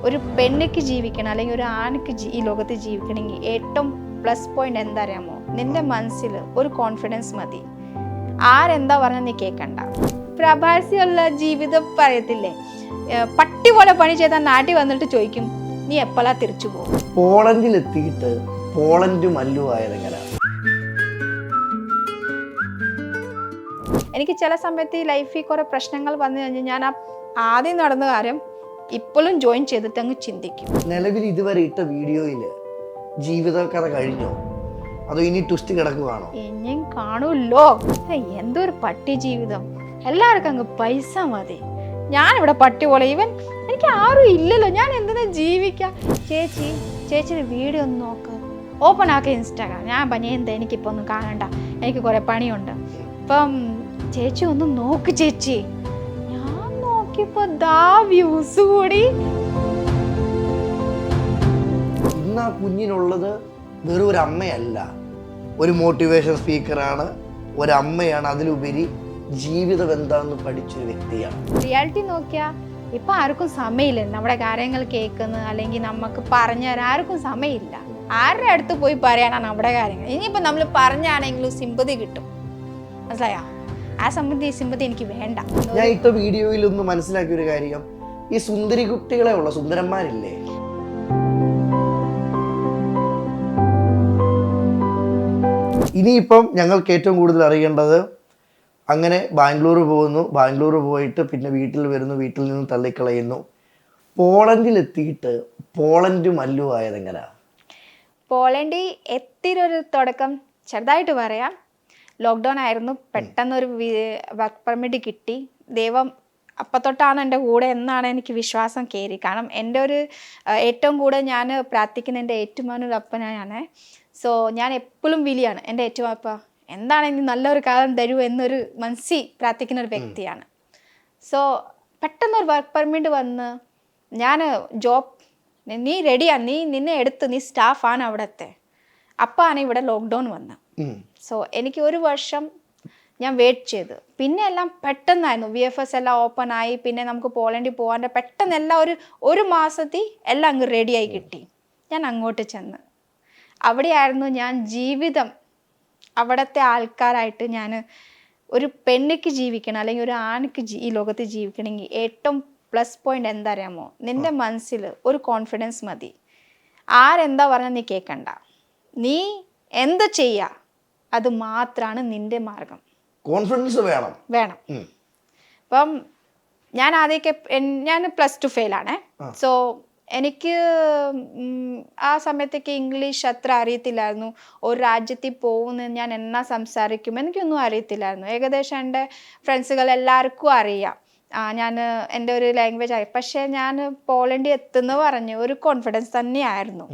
ഒരു പെണ്ണിക്ക് ജീവിക്കണം അല്ലെങ്കിൽ ഒരു ആണിക്ക് ഈ ലോകത്ത് ജീവിക്കണമെങ്കിൽ ഏറ്റവും പ്ലസ് പോയിന്റ് എന്താ അറിയാമോ? നിന്റെ മനസ്സിൽ ഒരു കോൺഫിഡൻസ് മതി. ആരെന്താ പറഞ്ഞാൽ നീ കേൾക്കണ്ട. പ്രവാസിയുള്ള ജീവിതം പറയത്തില്ലേ, പട്ടി പോലെ പണി ചെയ്താൽ നാട്ടിൽ വന്നിട്ട് ചോദിക്കും നീ എപ്പോഴാ തിരിച്ചു പോകും. പോളണ്ടിലെത്തിയിട്ട് പോളണ്ട് മല്ലുവായതെങ്ങനെ? എനിക്ക് ചില സമയത്ത് ഈ ലൈഫിൽ കുറെ പ്രശ്നങ്ങൾ വന്നു കഴിഞ്ഞാൽ ഞാൻ ആദ്യം നടന്ന കാര്യം ഇപ്പോഴും ജോയിൻ ചെയ്തിട്ട് അങ്ങ് ചിന്തിക്കും. നിലവിൽ ഇതുവരെ ഇട്ട വീഡിയോയിൽ ജീവിതകഥ കഴിഞ്ഞോ, അതോ ഇനി ട്വിസ്റ്റ് കിടക്കുകയാണോ? ഇനിയും കാണൂല്ലോ. എന്തൊരു പട്ടി ജീവിതം, എല്ലാവർക്കും അങ്ങ് പൈസ മതി. ഞാനിവിടെ പട്ടി പോലെ, എനിക്ക് ആരും ഇല്ലല്ലോ, ഞാൻ എന്തിനാ ജീവിക്കാം. ചേച്ചിയുടെ വീഡിയോ ഒന്ന് നോക്ക്, ഓപ്പൺ ആക്കി ഇൻസ്റ്റാഗ്രാം. ഞാൻ പനിയെന്താ, എനിക്കിപ്പോൾ ഒന്നും കാണണ്ട, എനിക്ക് കുറെ പണിയുണ്ട്. ഇപ്പം ചേച്ചി ഒന്ന് നോക്ക് ചേച്ചി. ഞാൻ നോക്കിയപ്പോ ദാ വ്യൂസ് കൂടി. ഇന്ന് ആ കുഞ്ഞിനുള്ളത് വെറും ഒരു അമ്മയല്ല, ഒരു മോട്ടിവേഷൻ സ്പീക്കറാണ്, ഒരമ്മയാണ്, അതിലുപരി ജീവിതം എന്താണെന്ന് പഠിച്ചൊരു വ്യക്തിയാണ്. റിയാലിറ്റി നോക്കിയാ ഇപ്പൊ ആർക്കും സമയമില്ല നമ്മുടെ കാര്യങ്ങൾ കേൾക്കുന്ന, അല്ലെങ്കിൽ നമുക്ക് പറഞ്ഞു തരാൻ ആർക്കും സമയമില്ല. ആരുടെ അടുത്ത് പോയി പറയാനാണ് നമ്മുടെ കാര്യങ്ങൾ. ഇനിയിപ്പോ നമ്മൾ പറഞ്ഞാണെങ്കിലും സിമ്പതി കിട്ടും, മനസ്സിലായോ? ആ സിമ്പതി എനിക്ക് വേണ്ട. ഞാൻ ഇട്ട വീഡിയോയിൽ ഒന്ന് മനസ്സിലാക്കിയ ഒരു കാര്യം, ഈ സുന്ദരി കുട്ടികളെ ഉള്ള സുന്ദരന്മാരില്ലേ, ഇനിയിപ്പം ഞങ്ങൾക്ക് ഏറ്റവും കൂടുതൽ അറിയേണ്ടത്, അങ്ങനെ ബാംഗ്ലൂർ പോകുന്നു, ബാംഗ്ലൂർ പോയിട്ട് പിന്നെ വീട്ടിൽ വരുന്നു, വീട്ടിൽ നിന്ന് തള്ളിക്കളയുന്നു. പോളണ്ടിലെത്തിയിട്ട് പോളണ്ട് മല്ലുവായതെങ്ങനെ? പോളണ്ടിൽ എത്തിയൊരു തുടക്കം ചെറുതായിട്ട് പറയാം. ലോക്ക്ഡൗൺ ആയിരുന്നു, പെട്ടെന്നൊരു വർക്ക് പെർമിറ്റ് കിട്ടി. ദൈവം അപ്പം തൊട്ടാണ് എൻ്റെ കൂടെ എന്നാണ് എനിക്ക് വിശ്വാസം കയറി. കാരണം എൻ്റെ ഒരു ഏറ്റവും കൂടെ ഞാൻ പ്രാർത്ഥിക്കുന്ന എൻ്റെ ഏറ്റുമാനൊരു അപ്പനാണ്. സോ ഞാൻ എപ്പോഴും വിളിയാണ് എൻ്റെ ഏറ്റവും അപ്പ, എന്താണ് ഇനി നല്ലൊരു കാലം തരൂ എന്നൊരു മനസ്സിൽ പ്രാർത്ഥിക്കുന്ന ഒരു വ്യക്തിയാണ്. സോ പെട്ടെന്നൊരു വർക്ക് പെർമിറ്റ് വന്ന് ഞാൻ ജോബ്, നീ റെഡിയാണ്, നിന്നെ എടുത്ത്, നീ സ്റ്റാഫാണ് അവിടുത്തെ. അപ്പാണ് ഇവിടെ ലോക്ക്ഡൗൺ വന്നത്. സോ എനിക്ക് ഒരു വർഷം ഞാൻ വെയിറ്റ് ചെയ്ത്, പിന്നെ എല്ലാം പെട്ടെന്നായിരുന്നു. VFS എല്ലാം ഓപ്പൺ ആയി, പിന്നെ നമുക്ക് പോളണ്ടിൽ പോകാണ്ട് പെട്ടെന്ന് എല്ലാം ഒരു മാസത്തിൽ എല്ലാം അങ്ങ് റെഡിയായി കിട്ടി. ഞാൻ അങ്ങോട്ട് ചെന്ന് അവിടെയായിരുന്നു ഞാൻ ജീവിതം. അവിടുത്തെ ആൾക്കാരായിട്ട് ഞാൻ ഒരു പെണ്ണിക്ക് ജീവിക്കണം അല്ലെങ്കിൽ ഒരു ആണിക്ക് ഈ ലോകത്ത് ജീവിക്കണമെങ്കിൽ ഏറ്റവും പ്ലസ് പോയിന്റ് എന്താ അറിയാമോ? നിന്റെ മനസ്സിൽ ഒരു കോൺഫിഡൻസ് മതി. ആരെന്താ പറഞ്ഞാൽ നീ കേൾക്കണ്ട. നീ എന്ത് ചെയ്യാ അത് മാത്രമാണ് നിന്റെ മാർഗം. കോൺഫിഡൻസ് വേണം. ഇപ്പം ഞാൻ ആദ്യമൊക്കെ ഞാൻ +2 ഫെയിലാണ്. സോ എനിക്ക് ആ സമയത്തേക്ക് ഇംഗ്ലീഷ് അത്ര അറിയത്തില്ലായിരുന്നു. ഒരു രാജ്യത്തിൽ പോകുന്ന ഞാൻ എന്നാ സംസാരിക്കും എനിക്കൊന്നും അറിയത്തില്ലായിരുന്നു. ഏകദേശം എൻ്റെ ഫ്രണ്ട്സുകൾ എല്ലാവർക്കും അറിയാം ഞാൻ എൻ്റെ ഒരു ലാംഗ്വേജ് ആയി. പക്ഷേ ഞാൻ പോളണ്ടിൽ എത്തുന്ന പറഞ്ഞ് ഒരു കോൺഫിഡൻസ് തന്നെയായിരുന്നു.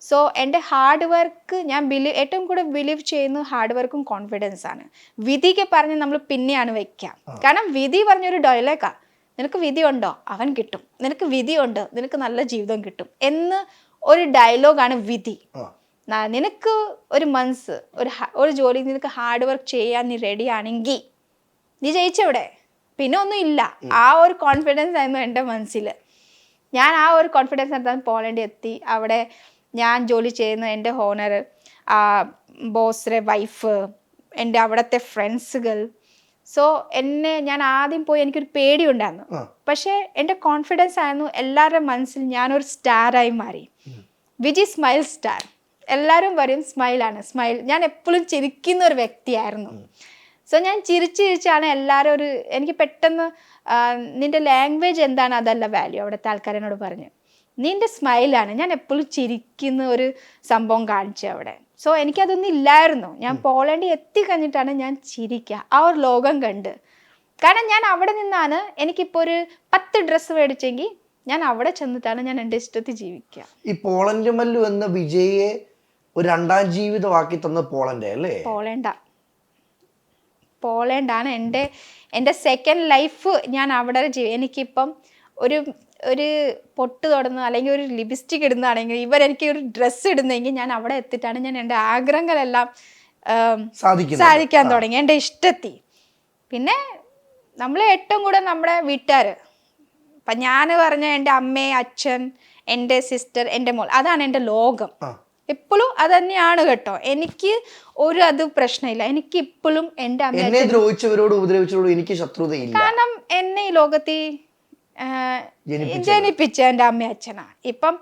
സോ എൻ്റെ ഹാർഡ് വർക്ക് ഞാൻ ഏറ്റവും കൂടുതൽ ബിലീവ് ചെയ്യുന്നത് ഹാർഡ് വർക്കും കോൺഫിഡൻസ് ആണ്. വിധിക്ക് പറഞ്ഞ് നമ്മൾ പിന്നെയാണ് വയ്ക്കുക. കാരണം വിധി പറഞ്ഞൊരു ഡയലോഗാണ്, നിനക്ക് വിധി ഉണ്ടോ അവൻ കിട്ടും, നിനക്ക് വിധി ഉണ്ട് നിനക്ക് നല്ല ജീവിതം കിട്ടും എന്ന് ഒരു ഡയലോഗാണ് വിധി. നിനക്ക് ഒരു മനസ്സ് ഒരു ജോലി നിനക്ക് ഹാർഡ് വർക്ക് ചെയ്യാൻ നീ റെഡി ആണെങ്കിൽ നീ ജയിച്ചവിടെ, പിന്നെ ഒന്നും ഇല്ല. ആ ഒരു കോൺഫിഡൻസ് ആയിരുന്നു എൻ്റെ മനസ്സിൽ. ഞാൻ ആ ഒരു കോൺഫിഡൻസ് എടുത്താൽ പോളണ്ടിൽ എത്തി. അവിടെ ഞാൻ ജോലി ചെയ്യുന്ന എൻ്റെ ഓണർ, ബോസിൻ്റെ വൈഫ്, എൻ്റെ അവിടുത്തെ ഫ്രണ്ട്സുകൾ. സോ ഞാൻ ആദ്യം പോയി എനിക്കൊരു പേടി ഉണ്ടായിരുന്നു. പക്ഷേ എൻ്റെ കോൺഫിഡൻസ് ആയിരുന്നു എല്ലാവരുടെ മനസ്സിൽ ഞാനൊരു സ്റ്റാറായി മാറി. വിജി സ്മൈൽ സ്റ്റാർ, എല്ലാവരും പറയും സ്മൈലാണ് സ്മൈൽ. ഞാൻ എപ്പോഴും ചിരിക്കുന്ന ഒരു വ്യക്തിയായിരുന്നു. സോ ഞാൻ ചിരിച്ചാണ് എല്ലാവരും എനിക്ക് പെട്ടെന്ന് നിൻ്റെ ലാംഗ്വേജ് എന്താണ് അതല്ല വാല്യൂ, അവിടുത്തെ ആൾക്കാരെന്നോട് പറഞ്ഞു, നിൻ്റെ സ്മൈലാണ്. ഞാൻ എപ്പോഴും ചിരിക്കുന്ന ഒരു സംഭവം കാണിച്ചു അവിടെ. സോ എനിക്കതൊന്നും ഇല്ലായിരുന്നു. ഞാൻ പോളണ്ടിൽ എത്തിക്കഴിഞ്ഞിട്ടാണ് ഞാൻ ചിരിക്കുക, ആ ഒരു ലോകം കണ്ട്. കാരണം ഞാൻ അവിടെ നിന്നാണ്, എനിക്കിപ്പോൾ ഒരു 10 ഡ്രസ്സ് മേടിച്ചെങ്കിൽ ഞാൻ അവിടെ ചെന്നിട്ടാണ് ഞാൻ എൻ്റെ ഇഷ്ടത്തിൽ ജീവിക്കുക. ഈ പോളണ്ട് മല്ലു എന്ന വിജയെ ഒരു രണ്ടാം ജീവിതമാക്കി തന്ന പോളണ്ട് അല്ലേ? പോളണ്ടാണ് എൻ്റെ സെക്കൻഡ് ലൈഫ്. ഞാൻ അവിടെ എനിക്കിപ്പം ഒരു പൊട്ട് തൊടുന്ന അല്ലെങ്കിൽ ഒരു ലിപ്സ്റ്റിക് ഇടുന്നതാണെങ്കിൽ ഇവരെനിക്ക് ഒരു ഡ്രസ്സ് ഇടുന്നെങ്കിൽ ഞാൻ അവിടെ എത്തിയിട്ടാണ് ഞാൻ എൻ്റെ ആഗ്രഹങ്ങളെല്ലാം സാധിക്കാൻ തുടങ്ങി എൻ്റെ ഇഷ്ടത്തിൽ. പിന്നെ നമ്മൾ ഏറ്റവും കൂടെ നമ്മുടെ വീട്ടുകാർ അപ്പം ഞാൻ പറഞ്ഞ എൻ്റെ അമ്മ, അച്ഛൻ, എൻ്റെ സിസ്റ്റർ, എൻ്റെ മോൾ, അതാണ് എൻ്റെ ലോകം. ഇപ്പോഴും അത് തന്നെയാണ് കേട്ടോ. എനിക്ക് ഒരു അത് പ്രശ്നമില്ല. എനിക്ക് ഇപ്പോഴും എൻ്റെ അമ്മ, എന്നെ ദ്രോഹിച്ചവരോട് ഉപദ്രവിച്ചവരോട് എനിക്ക് ശത്രുതയില്ല. കാരണം എന്നെ ഈ ലോകത്തിൽ ജനിപ്പിച്ച എൻ്റെ അമ്മ അച്ഛനാ. ഇപ്പം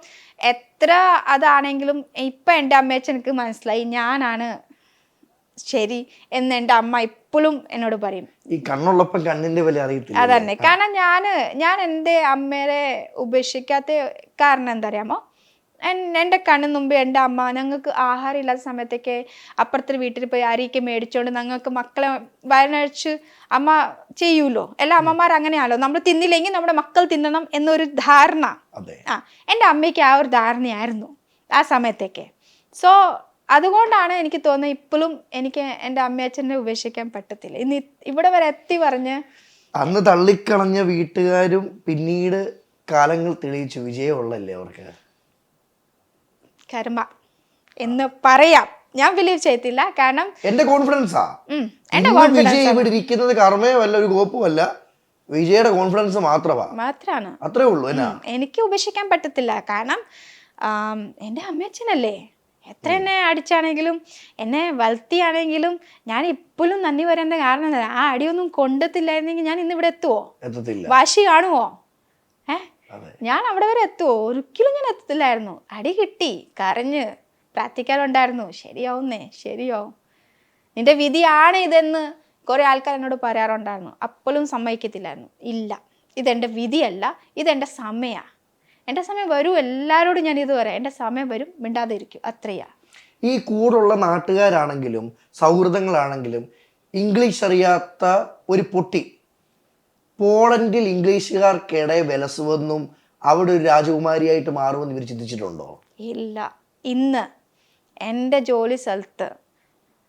എത്ര അതാണെങ്കിലും ഇപ്പം എൻ്റെ അമ്മ അച്ഛനക്ക് മനസ്സിലായി ഞാനാണ് ശരി എന്ന് എൻ്റെ അമ്മ ഇപ്പോഴും എന്നോട് പറയും. ഈ കണ്ണുള്ളപ്പം കണ്ണിന്റെ വില അറിയത്തില്ല. അതന്നെ. കാരണം ഞാൻ എൻ്റെ അമ്മേരെ ഉപേക്ഷിക്കാത്ത കാരണം എന്താ അറിയാമോ, എൻ്റെ കണ്ണിന് മുമ്പ് എൻ്റെ അമ്മ ഞങ്ങൾക്ക് ആഹാരം ഇല്ലാത്ത സമയത്തൊക്കെ അപ്പുറത്തെ വീട്ടിൽ പോയി അരിയൊക്കെ മേടിച്ചോണ്ട് ഞങ്ങൾക്ക് മക്കളെ വയനഴിച്ച് അമ്മ ചെയ്യൂലോ. എല്ലാ അമ്മമാർ അങ്ങനെയാണല്ലോ, നമ്മൾ തിന്നില്ലെങ്കിൽ നമ്മുടെ മക്കൾ തിന്നണം എന്നൊരു ധാരണ. എൻ്റെ അമ്മയ്ക്ക് ആ ഒരു ധാരണയായിരുന്നു ആ സമയത്തൊക്കെ. സോ അതുകൊണ്ടാണ് എനിക്ക് തോന്നുന്നത് ഇപ്പോഴും എനിക്ക് എൻ്റെ അമ്മയച്ഛനെ ഉപേക്ഷിക്കാൻ പറ്റത്തില്ല. ഇന്ന് ഇവിടെ വരെ എത്തി പറഞ്ഞ് അന്ന് തള്ളിക്കളഞ്ഞ വീട്ടുകാരും പിന്നീട് കാലങ്ങൾ തെളിയിച്ചു വിജയമുള്ളല്ലേ അവർക്ക്. കർമ്മ എന്ന് പറയാം. ഞാൻ ബിലീവ് ചെയ്തില്ല. കാരണം എന്റെ കോൺഫിഡൻസാ. വിജയ് ഇവിടെ ഇരിക്കുന്നത് കർമ്മയുമല്ല, ഒരു കോപ്പുമല്ല, വിജയുടെ കോൺഫിഡൻസ് മാത്രമാണ്. അത്രേ ഉള്ളൂ. എനിക്ക് ഉപേക്ഷിക്കാൻ പറ്റത്തില്ല. കാരണം എൻ്റെ അമ്മയച്ഛനല്ലേ. എത്ര എന്നെ അടിച്ചാണെങ്കിലും എന്നെ വളർത്തിയാണെങ്കിലും ഞാൻ ഇപ്പോഴും നന്ദി വരേണ്ട കാരണം എന്താ, ആ അടിയൊന്നും കൊണ്ടെത്തില്ലായിരുന്നെങ്കിൽ ഞാൻ ഇന്ന് ഇവിടെ എത്തുവോ? വാശി കാണുവോ? ഞാൻ അവിടെ വരെ എത്തുവോ? ഒരിക്കലും ഞാൻ എത്തത്തില്ലായിരുന്നു. അടി കിട്ടി, കരഞ്ഞ് പ്രാർത്ഥിക്കാറുണ്ടായിരുന്നു, ശരിയാവും, നിന്റെ വിധിയാണ് ഇതെന്ന് കുറെ ആൾക്കാർ എന്നോട് പറയാറുണ്ടായിരുന്നു. അപ്പോഴും സമ്മതിക്കത്തില്ലായിരുന്നു. ഇല്ല, ഇതെൻ്റെ വിധിയല്ല, ഇതെൻ്റെ സമയമാണ്. എൻ്റെ സമയം വരും. എല്ലാവരോടും ഞാൻ ഇത് പറയാം, എൻ്റെ സമയം വരും, മിണ്ടാതെ ഇരിക്കും, അത്രയാ. ഈ കൂടുള്ള നാട്ടുകാരാണെങ്കിലും സൗഹൃദങ്ങളാണെങ്കിലും ഇംഗ്ലീഷ് അറിയാത്ത ഒരു പൊട്ടി പോളണ്ടിൽ ഇംഗ്ലീഷുകാർക്കിടെ വിലസുവെന്നും അവിടെ ഒരു രാജകുമാരിയായിട്ട് മാറുമെന്ന് ഇവർ ചിന്തിച്ചിട്ടുണ്ടോ? ഇല്ല. ഇന്ന് എൻ്റെ ജോലി സ്ഥലത്ത്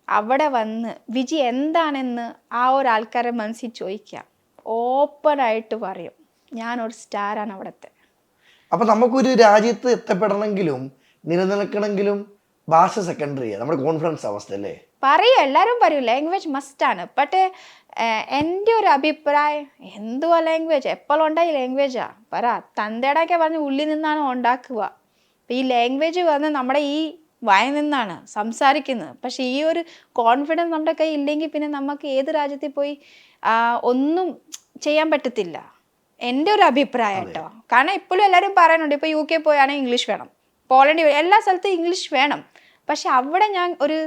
അവിടെ വന്ന് വിജി എന്താണെന്ന് ആ ഒരാൾക്കാരെ മനസ്സിൽ ചോദിക്കാം, ഓപ്പണായിട്ട് പറയും, ഞാനൊരു സ്റ്റാറാണ് അവിടുത്തെ. അപ്പം നമുക്കൊരു രാജ്യത്ത് എത്തപ്പെടണമെങ്കിലും നിലനിൽക്കണമെങ്കിലും ഭാഷ സെക്കൻഡറിയാണ്, നമ്മുടെ കോൺഫിഡൻസ് അവസ്ഥ അല്ലേ? പറയും, എല്ലാവരും പറയും ലാംഗ്വേജ് മസ്റ്റാണ്. പക്ഷേ എൻ്റെ ഒരു അഭിപ്രായം, എന്തുവാ ലാംഗ്വേജ്, എപ്പോഴും ഉണ്ടായി ലാംഗ്വേജാ പറ, തന്തേടൊക്കെ പറഞ്ഞ് ഉള്ളിൽ നിന്നാണ് ഉണ്ടാക്കുക. അപ്പം ഈ ലാംഗ്വേജ് വന്ന് നമ്മുടെ ഈ വായ നിന്നാണ് സംസാരിക്കുന്നത്. പക്ഷെ ഈ ഒരു കോൺഫിഡൻസ് നമ്മുടെ കയ്യിൽ ഇല്ലെങ്കിൽ പിന്നെ നമുക്ക് ഏത് രാജ്യത്തിൽ പോയി ഒന്നും ചെയ്യാൻ പറ്റത്തില്ല. എൻ്റെ ഒരു അഭിപ്രായം കേട്ടോ. കാരണം ഇപ്പോഴും എല്ലാവരും പറയുന്നുണ്ട്, ഇപ്പോൾ UK പോയാണെങ്കിൽ ഇംഗ്ലീഷ് വേണം, പോളണ്ടിൽ എല്ലാ സ്ഥലത്തും ഇംഗ്ലീഷ് വേണം. പക്ഷെ അവിടെ ഞാൻ ഒരു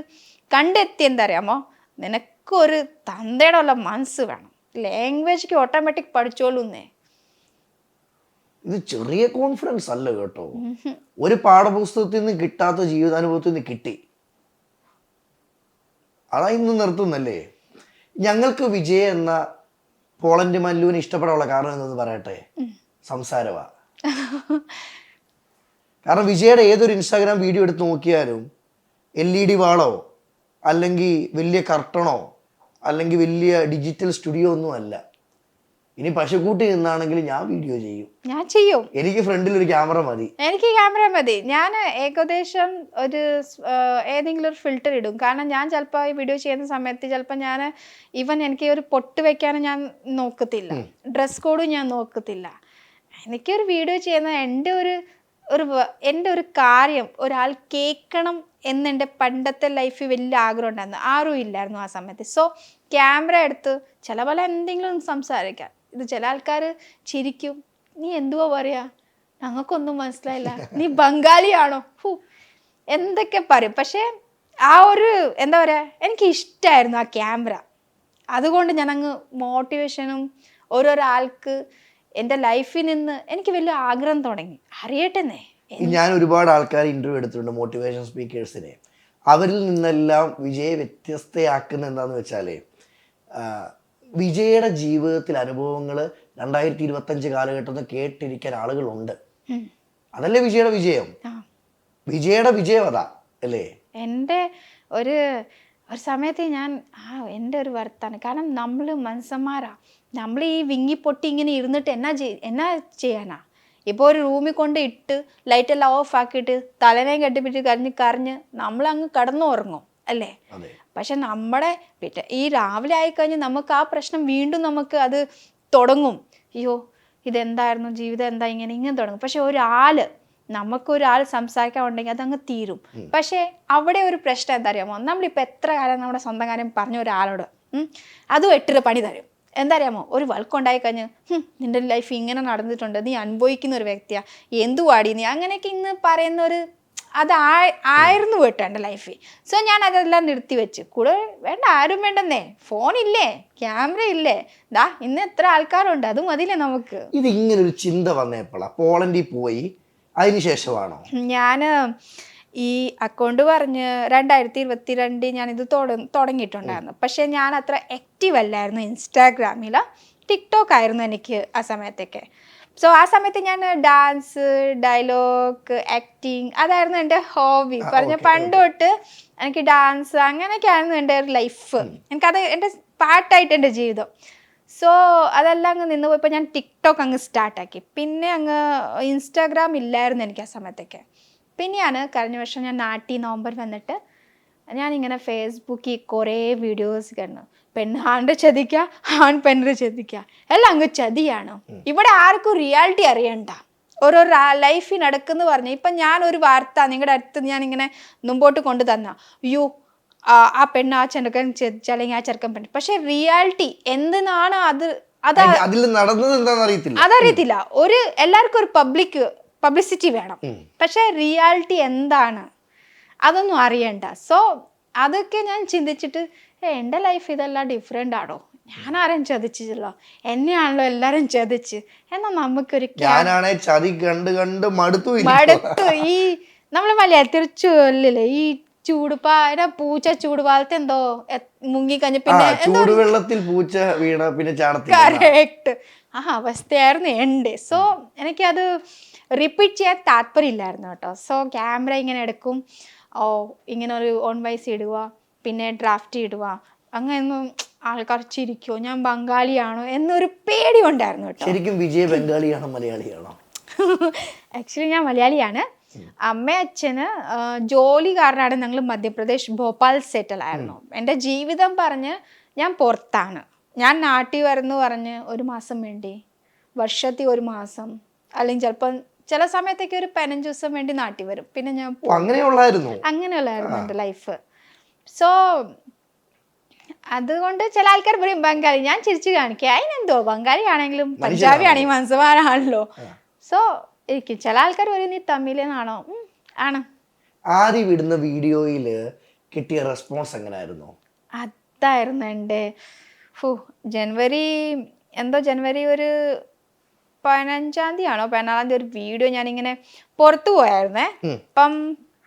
കണ്ടെത്തി എന്താ അറിയാമോ, നിനക്കൊരു തന്തയുടെ ഉള്ള മനസ്സ് വേണം, ലാംഗ്വേജ് ഓട്ടോമാറ്റിക് പഠിച്ചോളൂന്നേ. ഇത് ചെറിയ കോൺഫിഡൻസ് അല്ല കേട്ടോ. ഒരു പാഠപുസ്തകത്തിൽ നിന്ന് കിട്ടാത്ത ജീവിതാനുഭവത്തിൽ നിന്ന് കിട്ടി, അതാ ഇന്ന് നിർത്തുന്നല്ലേ. ഞങ്ങൾക്ക് വിജയ എന്ന പോളണ്ട് മല്ലുവിനെ ഇഷ്ടപ്പെടാനുള്ള കാരണം എന്തെന്ന് പറയട്ടെ, സംസാരമാ. കാരണം വിജയുടെ ഏതൊരു ഇൻസ്റ്റാഗ്രാം വീഡിയോ എടുത്ത് നോക്കിയാലും LED വാളോ അല്ലെങ്കിൽ വലിയ കർട്ടണോ അല്ലെങ്കിൽ വലിയ ഡിജിറ്റൽ സ്റ്റുഡിയോ ഒന്നും അല്ല. ഇനി പശുക്കൂട്ടി നിന്നാണെങ്കിൽ ഞാൻ വീഡിയോ ചെയ്യും. എനിക്ക് ഫ്രണ്ടിൽ ഒരു ക്യാമറ മതി. ഞാൻ ഏകദേശം ഒരു ഏതെങ്കിലും ഒരു ഫിൽറ്റർ ഇടും. കാരണം ഞാൻ ചിലപ്പോൾ ഈ വീഡിയോ ചെയ്യുന്ന സമയത്ത് ചിലപ്പോൾ ഞാൻ എനിക്ക് ഒരു പൊട്ട് വെക്കാനും ഞാൻ നോക്കത്തില്ല, ഡ്രസ് കോഡും ഞാൻ നോക്കത്തില്ല. എനിക്കൊരു വീഡിയോ ചെയ്യുന്ന എൻ്റെ ഒരു കാര്യം ഒരാൾ കേൾക്കണം എന്നെൻ്റെ പണ്ടത്തെ ലൈഫിൽ വലിയ ആഗ്രഹം ഉണ്ടായിരുന്നു. ആരും ഇല്ലായിരുന്നു ആ സമയത്ത്. സോ ക്യാമറ എടുത്ത് ചില എന്തെങ്കിലും സംസാരിക്കാം. ഇത് ചില ആൾക്കാർ ചിരിക്കും, നീ എന്തുവാ പറയാ, ഞങ്ങൾക്കൊന്നും മനസ്സിലായില്ല, നീ ബംഗാളിയാണോ, എന്തൊക്കെ പറയും. പക്ഷേ ആ ഒരു എന്താ പറയുക, എനിക്ക് ഇഷ്ടമായിരുന്നു ആ ക്യാമറ. അതുകൊണ്ട് ഞാൻ അങ്ങ് മോട്ടിവേഷനും ഓരോരോ ആൾക്ക് എൻ്റെ ലൈഫിൽ നിന്ന് എനിക്ക് വലിയ ആഗ്രഹം തുടങ്ങി, അറിയട്ടെന്നേ. ഞാൻ ഒരുപാട് ആൾക്കാർ ഇൻ്റർവ്യൂ എടുത്തിട്ടുണ്ട്, മോട്ടിവേഷൻ സ്പീക്കേഴ്സിനെ. അവരിൽ നിന്നെല്ലാം വിജയെ വ്യത്യസ്തയാക്കുന്ന എന്താണെന്ന് വെച്ചാൽ വിജയുടെ ജീവിതത്തിൽ അനുഭവങ്ങൾ 2025 കാലഘട്ടത്തിൽ കേട്ടിരിക്കാൻ ആളുകളുണ്ട്. അതല്ലേ വിജയുടെ വിജയം അതാ അല്ലേ? എൻ്റെ ഒരു സമയത്ത് ഞാൻ എൻ്റെ ഒരു വർത്താണ്. കാരണം നമ്മൾ മനുഷ്യന്മാരാ, നമ്മൾ ഈ വിങ്ങിപ്പൊട്ടി ഇങ്ങനെ ഇരുന്നിട്ട് എന്നാ ചെയ്യാനാ? ഇപ്പോൾ ഒരു റൂമിൽ കൊണ്ട് ഇട്ട് ലൈറ്റെല്ലാം ഓഫ് ആക്കിയിട്ട് തലനേം കെട്ടിപ്പിടിച്ച് കരഞ്ഞ് നമ്മളങ്ങ് കടന്നുറങ്ങും അല്ലേ? പക്ഷെ നമ്മുടെ ഈ രാവിലെ ആയിക്കഴിഞ്ഞ് നമുക്ക് ആ പ്രശ്നം വീണ്ടും നമുക്ക് അത് തുടങ്ങും. അയ്യോ ഇതെന്തായിരുന്നു ജീവിതം, എന്താ ഇങ്ങനെ തുടങ്ങും. പക്ഷെ നമുക്കൊരാൾ സംസാരിക്കാൻ ഉണ്ടെങ്കിൽ അതങ്ങ് തീരും. പക്ഷേ അവിടെ ഒരു പ്രശ്നം എന്താ അറിയാമോ, നമ്മളിപ്പോൾ എത്ര കാലം നമ്മുടെ സ്വന്തം കാര്യം പറഞ്ഞ ഒരാളോട് അതും 8 പണി തരും. എന്താ അറിയാമോ, ഒരു വഴക്കുണ്ടായി കഴിഞ്ഞ് നിൻ്റെ ലൈഫ് ഇങ്ങനെ നടന്നിട്ടുണ്ട്, നീ അനുഭവിക്കുന്ന ഒരു വ്യക്തിയാണ്, എന്തുവാടി നീ അങ്ങനെയൊക്കെ ഇന്ന് പറയുന്ന ഒരു ആയിരുന്നു കേട്ടോ എൻ്റെ ലൈഫിൽ. സോ ഞാൻ അതെല്ലാം നിർത്തിവെച്ച് കൂടെ വേണ്ട, ആരും വേണ്ടെന്നേ, ഫോണില്ലേ, ക്യാമറ ഇല്ലേ, ഇന്ന് എത്ര ആൾക്കാരുണ്ട്, അത് മതിയില്ലേ നമുക്ക്. ഇത് ഇങ്ങനൊരു ചിന്ത വന്നപ്പോഴാ പോളണ്ടിൽ പോയി, അതിനുശേഷമാണോ? ഞാൻ ഈ അക്കൗണ്ട് പറഞ്ഞ് 2022 ഞാനിത് തുടങ്ങിയിട്ടുണ്ടായിരുന്നു. പക്ഷേ ഞാൻ അത്ര ആക്റ്റീവ് അല്ലായിരുന്നു ഇൻസ്റ്റാഗ്രാമിൽ. ടിക്ടോക്ക് ആയിരുന്നു എനിക്ക് ആ സമയത്തൊക്കെ. സോ ആ സമയത്ത് ഞാൻ ഡാൻസ്, ഡയലോഗ്, ആക്ടിങ് അതായിരുന്നു എൻ്റെ ഹോബി. പണ്ട് തൊട്ട് എനിക്ക് ഡാൻസ് അങ്ങനെയൊക്കെ ആയിരുന്നു എൻ്റെ ഒരു ലൈഫ്. എനിക്കത് എൻ്റെ പാർട്ടായിട്ട് എൻ്റെ ജീവിതം. സോ അതെല്ലാം അങ്ങ് നിന്ന് പോയപ്പോൾ ഞാൻ ടിക്ടോക്ക് അങ്ങ് സ്റ്റാർട്ടാക്കി. പിന്നെ അങ്ങ് ഇൻസ്റ്റാഗ്രാം ഇല്ലായിരുന്നു എനിക്ക് ആ സമയത്തൊക്കെ. പിന്നെയാണ് കഴിഞ്ഞ വർഷം ഞാൻ നാട്ടിൽ നവംബർ വന്നിട്ട് ഞാനിങ്ങനെ ഫേസ്ബുക്കിൽ കുറേ വീഡിയോസ് കണ്ടു. പെണ്ണാണ്ട് ചതിക്കുക, ആൺ പെണ്ണിന് ചതിക്കുക, എല്ലാം അങ്ങ് ചതിയാണ്. ഇവിടെ ആർക്കും റിയാലിറ്റി അറിയണ്ട, ഓരോ ലൈഫിൽ നടക്കുന്നു പറഞ്ഞു. ഇപ്പം ഞാനൊരു വാർത്ത നിങ്ങളുടെ അടുത്ത് ഞാനിങ്ങനെ മുമ്പോട്ട് കൊണ്ടു തന്ന, അയ്യോ ആ പെണ്ണ് ആ ചെറുക്കൻ ചതിച്ച, അല്ലെങ്കിൽ ആ ചെറുക്കൻ പെണ്ണ്. പക്ഷെ റിയാലിറ്റി എന്തിനാണ് അതറിയത്തില്ല. എല്ലാവർക്കും ഒരു പബ്ലിസിറ്റി വേണം, പക്ഷെ റിയാലിറ്റി എന്താണ് അതൊന്നും അറിയണ്ട. സോ അതൊക്കെ ഞാൻ ചിന്തിച്ചിട്ട് എൻ്റെ ലൈഫ് ഇതെല്ലാം ഡിഫറെൻ്റ് ആണോ, ഞാൻ ആരും ചതിച്ചില്ലോ, എന്നെയാണല്ലോ എല്ലാരും ചതിച്ച്, എന്നാ നമുക്കൊരു ചതി കണ്ട് മടുത്തു. ഈ നമ്മള് മലയാളത്തിൽ ചൊല്ലില്ലേ, ഈ പൂച്ച ചൂടുപാലത്തെ എന്തോ മുങ്ങിക്കഴിഞ്ഞ് പിന്നെ ചൂടുവെള്ളത്തിൽ പൂച്ച വീണ പിന്നെ കറക്റ്റ് ആ അവസ്ഥയായിരുന്നു എൻ്റെ. സോ എനിക്കത് റിപ്പീറ്റ് ചെയ്യാൻ താല്പര്യമില്ലായിരുന്നു കേട്ടോ. സോ ക്യാമറ ഇങ്ങനെ എടുക്കും, ഇങ്ങനെ ഒരു ഓൺ വോയിസ് ഇടുക, പിന്നെ ഡ്രാഫ്റ്റ് ഇടുക, അങ്ങനെയൊന്നും ആൾക്കാർ ചിരിക്കുമോ, ഞാൻ ബംഗാളിയാണോ എന്നൊരു പേടി ഉണ്ടായിരുന്നു കേട്ടോ. ശരിക്കും വിജയ് ബംഗാളിയാണോ മലയാളിയാണോ? ആക്ച്വലി ഞാൻ മലയാളിയാണ്. അമ്മ അച്ഛന് ജോലി കാരണമാണ് ഞങ്ങൾ മധ്യപ്രദേശ് ഭോപ്പാൽ സെറ്റിൽ ആയിരുന്നു. എൻ്റെ ജീവിതം പറഞ്ഞ് ഞാൻ പുറത്താണ്. ഞാൻ നാട്ടിൽ വരുന്നു പറഞ്ഞ് 1 മാസം വേണ്ടി, വർഷത്തിൽ 1 മാസം, അല്ലെങ്കിൽ ചിലപ്പോൾ ചില സമയത്തൊക്കെ ഒരു 15 ദിവസം വേണ്ടി നാട്ടിൽ വരും, പിന്നെ ഞാൻ അങ്ങനെയുള്ളായിരുന്നു എൻ്റെ ലൈഫ്. സോ അതുകൊണ്ട് ചില ആൾക്കാർ പറയും ബംഗാളി, ഞാൻ ചിരിച്ചു കാണിക്കുക, അതിനെന്തോ ബംഗാളി ആണെങ്കിലും പഞ്ചാബി ആണെങ്കിലും മനസ്സുമാരാണല്ലോ. സോ എനിക്ക് ചില ആൾക്കാർ പറയും നീ തമിഴനാണോ, ആണ്. ആദ്യം വിടുന്ന വീഡിയോയിൽ കിട്ടിയ റെസ്പോൺസ് എങ്ങനെയായിരുന്നു? അതായിരുന്നു എൻ്റെ ജനുവരി ഒരു 15-ാം തീയതി ആണോ 14-ാം തീയതി ഒരു വീഡിയോ ഞാനിങ്ങനെ പുറത്തു പോയായിരുന്നേ. അപ്പം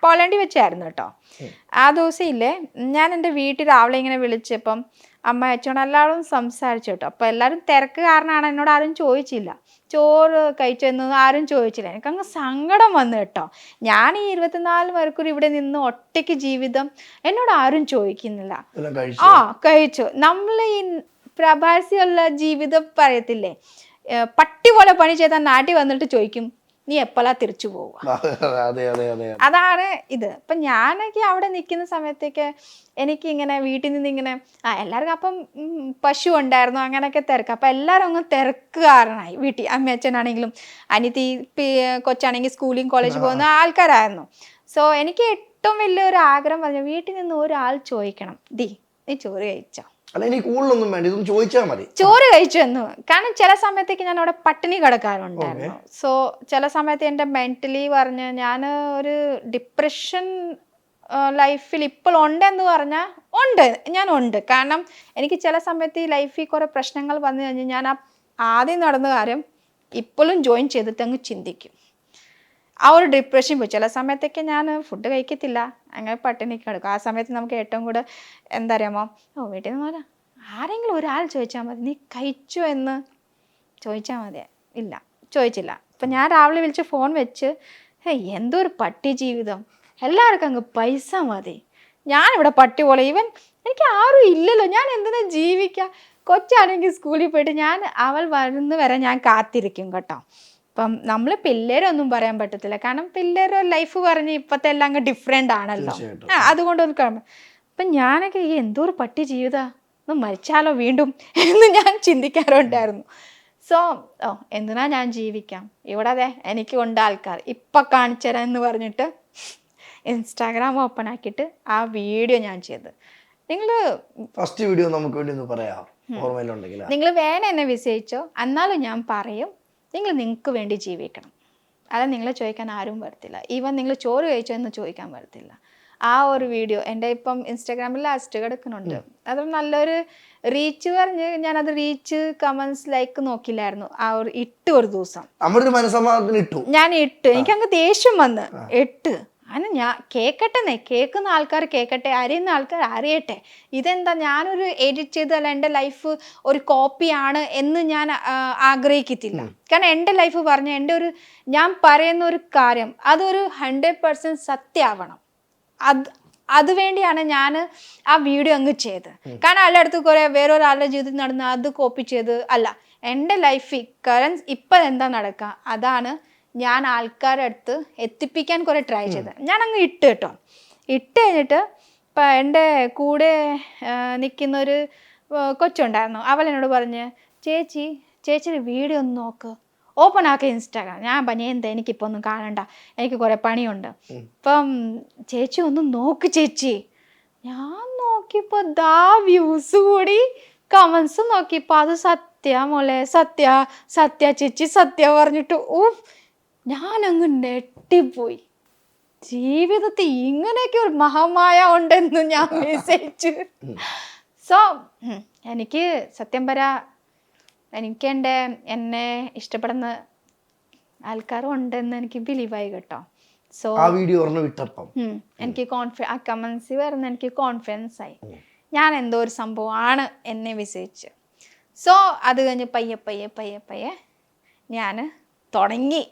പോളണ്ടിൽ വെച്ചായിരുന്നു കേട്ടോ. ആ ദിവസം ഇല്ലേ, ഞാൻ എൻ്റെ വീട്ടിൽ രാവിലെ ഇങ്ങനെ വിളിച്ചപ്പം അമ്മ അച്ഛനോട് എല്ലാവരും സംസാരിച്ചു കേട്ടോ. അപ്പോൾ എല്ലാവരും തിരക്ക് കാരണമാണ്, എന്നോട് ആരും ചോദിച്ചില്ല, ചോറ് കഴിച്ചെന്ന് ആരും ചോദിച്ചില്ല. എനിക്കങ്ങ് സങ്കടം വന്നു കേട്ടോ. ഞാൻ ഈ 24 മണിക്കൂർ ഇവിടെ നിന്ന് ഒറ്റയ്ക്ക് ജീവിതം, എന്നോട് ആരും ചോദിക്കുന്നില്ല. കഴിച്ചു. നമ്മൾ ഈ പ്രവാസിയുള്ള ജീവിതം പറയത്തില്ലേ, പട്ടി പോലെ പണി ചെയ്താൽ നാട്ടിൽ വന്നിട്ട് ചോദിക്കും നീ എപ്പോഴാ തിരിച്ചു പോവുക. അതാണ് ഇത്. അപ്പം ഞാനൊക്കെ അവിടെ നിൽക്കുന്ന സമയത്തേക്ക് എനിക്ക് ഇങ്ങനെ വീട്ടിൽ നിന്ന് ഇങ്ങനെ എല്ലാവർക്കും അപ്പം പശു ഉണ്ടായിരുന്നു, അങ്ങനെയൊക്കെ തിരക്ക്. അപ്പം എല്ലാവരും അങ്ങ് തിരക്ക് കാരണമായി വീട്ടിൽ. അമ്മ അച്ഛനാണെങ്കിലും അനിയത്തി കൊച്ചാണെങ്കിൽ സ്കൂളിൽ കോളേജിൽ പോകുന്ന ആൾക്കാരായിരുന്നു. സോ എനിക്ക് ഏറ്റവും വലിയൊരു ആഗ്രഹം പറഞ്ഞു, വീട്ടിൽ നിന്ന് ഒരാൾ ചോദിക്കണം, നീ ചോറ് കഴിച്ചോ, ചോറ് കഴിച്ചു എന്ന്. കാരണം ചില സമയത്തേക്ക് ഞാൻ അവിടെ പട്ടിണി കിടക്കാറുണ്ടായിരുന്നു. സോ ചില സമയത്ത് എൻ്റെ മെന്റലി പറഞ്ഞ് ഞാൻ ഒരു ഡിപ്രഷൻ ലൈഫിൽ ഇപ്പോൾ ഉണ്ടെന്ന് പറഞ്ഞാൽ ഉണ്ട്. കാരണം എനിക്ക് ചില സമയത്ത് ഈ ലൈഫിൽ കുറേ പ്രശ്നങ്ങൾ വന്നു കഴിഞ്ഞാൽ ഞാൻ ആദ്യം നടന്ന കാര്യം ഇപ്പോഴും ജോയിൻ ചെയ്തിട്ട് അങ്ങ് ചിന്തിക്കും. ആ ഒരു ഡിപ്രഷൻ പോയി. ചില സമയത്തൊക്കെ ഞാൻ ഫുഡ് കഴിക്കത്തില്ല, അങ്ങനെ പട്ടിണി കിടക്കും. ആ സമയത്ത് നമുക്ക് ഏറ്റവും കൂടുതൽ എന്താ അറിയാമോ, വീട്ടിൽ നിന്ന് ആരെങ്കിലും ഒരാൾ ചോദിച്ചാൽ മതി നീ കഴിച്ചോ എന്ന് ചോദിച്ചാൽ മതി. ഇല്ല, ചോദിച്ചില്ല. അപ്പം ഞാൻ രാവിലെ വിളിച്ച് ഫോൺ വെച്ച് എന്തോ ഒരു പട്ടി ജീവിതം, എല്ലാവർക്കും അങ്ങ് പൈസ മതി, ഞാനിവിടെ പട്ടി പോലെ, എനിക്ക് ആരും ഇല്ലല്ലോ, ഞാൻ എന്തിനാ ജീവിക്കുക. കൊച്ചാണെങ്കിൽ സ്കൂളിൽ പോയിട്ട് അവൾ വരുന്ന വരെ ഞാൻ കാത്തിരിക്കും കേട്ടോ. അപ്പം നമ്മൾ പിള്ളേരൊന്നും പറയാൻ പറ്റത്തില്ല, കാരണം പിള്ളേരുടെ ലൈഫ് പറഞ്ഞ് ഇപ്പോഴത്തെ എല്ലാം അങ്ങ് ഡിഫറെൻ്റ് ആണല്ലോ. അതുകൊണ്ടൊന്നും കാണുമ്പോൾ അപ്പം ഞാനൊക്കെ എന്തോ ഒരു പട്ടി ജീവിതം, ഒന്ന് മരിച്ചാലോ വീണ്ടും എന്ന് ഞാൻ ചിന്തിക്കാറുണ്ടായിരുന്നു. സോ എന്തിനാ ഞാൻ ജീവിക്കാം, ഇവിടെ അതെ എനിക്ക് കൊണ്ട് ആൾക്കാർ ഇപ്പം കാണിച്ചു തരാം എന്ന് പറഞ്ഞിട്ട് ഇൻസ്റ്റാഗ്രാം ഓപ്പൺ ആക്കിയിട്ട് ആ വീഡിയോ ഞാൻ ചെയ്ത്. നിങ്ങൾ ഫസ്റ്റ് വീഡിയോ നമുക്ക് വേണ്ടി ഒന്ന് പറയാം, ഓർമ്മയിലുണ്ടെങ്കിൽ. നിങ്ങൾ വേണം എന്നെ വിജയിച്ചോ, എന്നാലും ഞാൻ പറയും നിങ്ങൾക്ക് വേണ്ടി ജീവിക്കണം. അത് നിങ്ങളെ ചോദിക്കാൻ ആരും വരത്തില്ല. ഈവൻ നിങ്ങൾ ചോറ് കഴിച്ചോ എന്ന് ചോദിക്കാൻ വരത്തില്ല. ആ ഒരു വീഡിയോ എൻ്റെ ഇപ്പം ഇൻസ്റ്റാഗ്രാമിൽ ലാസ്റ്റ് കിടക്കുന്നുണ്ട്. അത് നല്ലൊരു റീച്ച് പറഞ്ഞ് ഞാനത് റീച്ച് കമൻസ് ലൈക്ക് നോക്കില്ലായിരുന്നു. ആ ഒരു ഒരു ദിവസം ഞാൻ എനിക്കങ്ങ് ദേഷ്യം വന്ന് അതിന് ഞാൻ കേൾക്കട്ടെ, കേൾക്കുന്ന ആൾക്കാർ കേൾക്കട്ടെ, അറിയുന്ന ആൾക്കാർ അറിയട്ടെ. ഇതെന്താ ഞാനൊരു എഡിറ്റ് ചെയ്ത് അല്ല എൻ്റെ ലൈഫ് ഒരു കോപ്പിയാണ് എന്ന് ഞാൻ ആഗ്രഹിക്കത്തില്ല. കാരണം എൻ്റെ ലൈഫ് പറഞ്ഞ ഞാൻ പറയുന്ന ഒരു കാര്യം അതൊരു 100% സത്യമാവണം. അതുവേണ്ടിയാണ് ഞാൻ ആ വീഡിയോ അങ്ങ് ചെയ്ത്. കാരണം എല്ലായിടത്തും കുറെ വേറൊരാളുടെ ജീവിതത്തിൽ നടന്ന് അത് കോപ്പി ചെയ്ത് അല്ല, എൻ്റെ ലൈഫിൽ കറൻസ് ഇപ്പം എന്താ നടക്കുക അതാണ് ഞാൻ ആൾക്കാരുടെ അടുത്ത് എത്തിപ്പിക്കാൻ കുറെ ട്രൈ ചെയ്ത്. ഞാൻ അങ്ങ് കേട്ടോ. കഴിഞ്ഞിട്ട് ഇപ്പം എൻ്റെ കൂടെ നിൽക്കുന്നൊരു കൊച്ചുണ്ടായിരുന്നു. അവൾ എന്നോട് പറഞ്ഞ്, ചേച്ചിയുടെ വീഡിയോ ഒന്ന് നോക്ക്, ഓപ്പൺ ആക്കി ഇൻസ്റ്റാഗ്രാം. ഞാൻ പറഞ്ഞു എന്താ എനിക്കിപ്പോൾ ഒന്നും കാണണ്ട, എനിക്ക് കുറേ പണിയുണ്ട്. ഇപ്പം ചേച്ചി ഒന്ന് നോക്ക് ചേച്ചി. ഞാൻ നോക്കിയപ്പോൾ വ്യൂസ് കൂടി കമൻസ് നോക്കിയപ്പോൾ അത് സത്യ മോളെ, സത്യ ചേച്ചി സത്യ പറഞ്ഞിട്ട് ഞാനങ്ങ് നെട്ടിപ്പോയി. ജീവിതത്തിൽ ഇങ്ങനെയൊക്കെ ഒരു മഹാമായ ഉണ്ടെന്ന് ഞാൻ വിശ്വസിച്ചു. സോ എനിക്ക് സത്യം എനിക്ക് എന്നെ ഇഷ്ടപ്പെടുന്ന ആൾക്കാരും ഉണ്ടെന്ന് എനിക്ക് ബിലീവായി കേട്ടോ. സോ ആ വീഡിയോ വിട്ടപ്പം എനിക്ക് ആ കമൻസ് വരുന്ന എനിക്ക് കോൺഫിഡൻസ് ആയി, ഞാൻ എന്തോ ഒരു സംഭവമാണ് എന്നെ വിശ്വസിച്ച്. സോ അത് കഴിഞ്ഞ് പയ്യെ ഞാൻ തുടങ്ങി.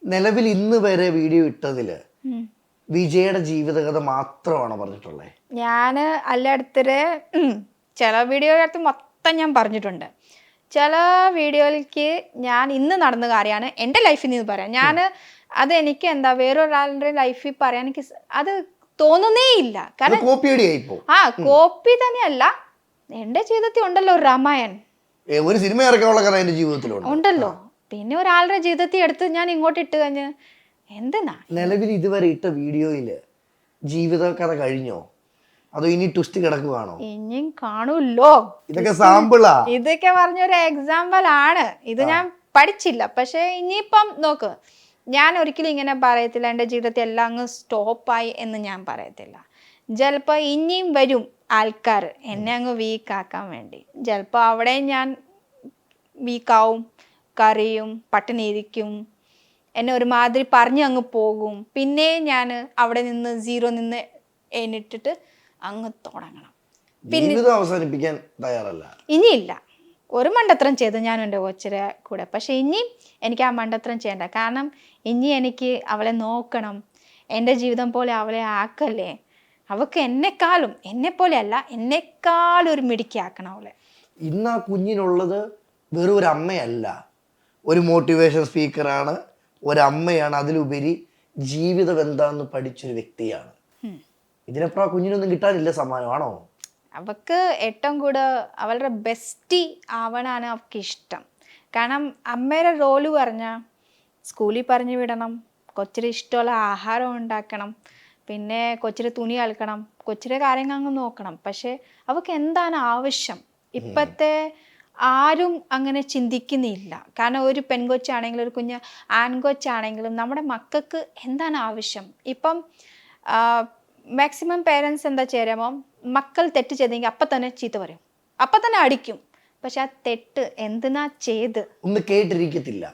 നിലവിൽ ഇന്ന് വരെ വീഡിയോ ഇട്ടതില് വിജയുടെ ജീവിതകഥ മാത്രമാണ് പറഞ്ഞിട്ടുള്ളത്? ഞാൻ എല്ലായിടത്തും ചില വീഡിയോ മൊത്തം ഞാൻ പറഞ്ഞിട്ടുണ്ട്. ചില വീഡിയോയിലേക്ക് ഞാൻ ഇന്ന് നടന്ന കാര്യമാണ് എൻ്റെ ലൈഫിൽ നിന്ന് പറയാം. അത് എനിക്ക് വേറൊരാളുടെ ലൈഫിൽ പറയാൻ എനിക്ക് അത് തോന്നുന്നേ ഇല്ല. കാരണം കോപ്പി തന്നെയല്ല, എൻ്റെ ജീവിതത്തിൽ ഉണ്ടല്ലോ ഒരു രാമായൺ, ഒരു സിനിമ ഇറക്കാനുള്ള കഥ എൻ്റെ ജീവിതത്തിലുണ്ട് ഉണ്ടല്ലോ. പിന്നെ ഒരാളുടെ ജീവിതത്തിൽ എടുത്ത് ഞാൻ ഇങ്ങോട്ട് ഇട്ട് കഴിഞ്ഞ് എന്തെന്നാ. നിലവിൽ ഇതുവരെ ഇട്ട വീഡിയോയില് ജീവിതകഥ കഴിഞ്ഞോ അതോ ഇനി ട്വിസ്റ്റ് കിടക്കുകയാണോ? ഇനിയും കാണുമല്ലോ. ഇതൊക്കെ സാമ്പിളാ, ഇതൊക്കെ പറഞ്ഞൊരു എക്സാമ്പിൾ ആണ്. ഇത് ഞാൻ പഠിച്ചില്ല. പക്ഷെ ഇനിയിപ്പം നോക്ക്, ഞാൻ ഒരിക്കലും ഇങ്ങനെ പറയത്തില്ല എൻ്റെ ജീവിതത്തിൽ എല്ലാം അങ്ങ് സ്റ്റോപ്പായി എന്ന് ഞാൻ പറയത്തില്ല. ചിലപ്പോൾ ഇനിയും വരും ആൾക്കാർ എന്നെ അങ്ങ് വീക്കാക്കാൻ വേണ്ടി. ചിലപ്പോൾ അവിടെ ഞാൻ വീക്കാവും, കരയും, പട്ടിണിയിരിക്കും, എന്നെ ഒരുമാതിരി പറഞ്ഞ് അങ്ങ് പോകും. പിന്നെ ഞാൻ അവിടെ നിന്ന് സീറോ നിന്ന് എണ്ണിട്ടിട്ട് അങ്ങ് തുടങ്ങണം. പിന്നെ അവസാനിപ്പിക്കാൻ തയ്യാറല്ല. ഇനിയില്ല, ഒരു മണ്ടത്രം ചെയ്തു ഞാൻ എൻ്റെ കൊച്ചിനെ കൂടെ. പക്ഷെ ഇനിയും എനിക്ക് ആ മണ്ടത്രം ചെയ്യണ്ട. കാരണം ഇനി എനിക്ക് അവളെ നോക്കണം. എൻ്റെ ജീവിതം പോലെ അവളെ ആക്കല്ലേ. അവൾക്ക് എന്നെപ്പോലെ അല്ല, എന്നെക്കാളും ഒരു മിടുക്കിയാക്കണം അവളെ. ഇന്ന് ആ കുഞ്ഞിനുള്ളത് വെറും ഒരു അമ്മയല്ല, ഒരു മോട്ടിവേഷൻ സ്പീക്കറാണ്, ഒരമ്മയാണ്, അതിലുപരി ജീവിതം എന്താണെന്ന് പഠിച്ചൊരു വ്യക്തിയാണ്. ഇതിനപ്പുറം ആ കുഞ്ഞിനൊന്നും കിട്ടാനില്ല സമ്മാനമാണോ? അവൾക്ക് ഏറ്റവും കൂടുതൽ അവളുടെ ബെസ്റ്റി ആവണാണ് അവൾക്ക് ഇഷ്ടം. കാരണം അമ്മയുടെ റോള് പറഞ്ഞാൽ സ്കൂളിൽ പറഞ്ഞു വിടണം, കൊച്ചിന് ഇഷ്ടമുള്ള ആഹാരം ഉണ്ടാക്കണം, പിന്നെ കൊച്ചിന് തുണി അലക്കണം, കൊച്ചിൻ്റെ കാര്യങ്ങൾ അങ്ങ് നോക്കണം. പക്ഷെ അവൾക്ക് എന്താണ് ആവശ്യം ഇപ്പോഴത്തെ ആരും അങ്ങനെ ചിന്തിക്കുന്നില്ല. കാരണം ഒരു പെൺകൊച്ചാണെങ്കിലും ഒരു കുഞ്ഞ് ആൺകൊച്ചാണെങ്കിലും നമ്മുടെ മക്കൾക്ക് എന്താണ് ആവശ്യം. ഇപ്പം മാക്സിമം പേരൻസ് എന്താ ചെയ്യുമ്പോൾ മക്കൾ തെറ്റ് ചെയ്തെങ്കിൽ അപ്പം തന്നെ ചീത്ത പറയും, അപ്പം തന്നെ അടിക്കും. പക്ഷെ ആ തെറ്റ് എന്തിനാ ചെയ്ത് ഒന്ന് കേട്ടിരിക്കത്തില്ല.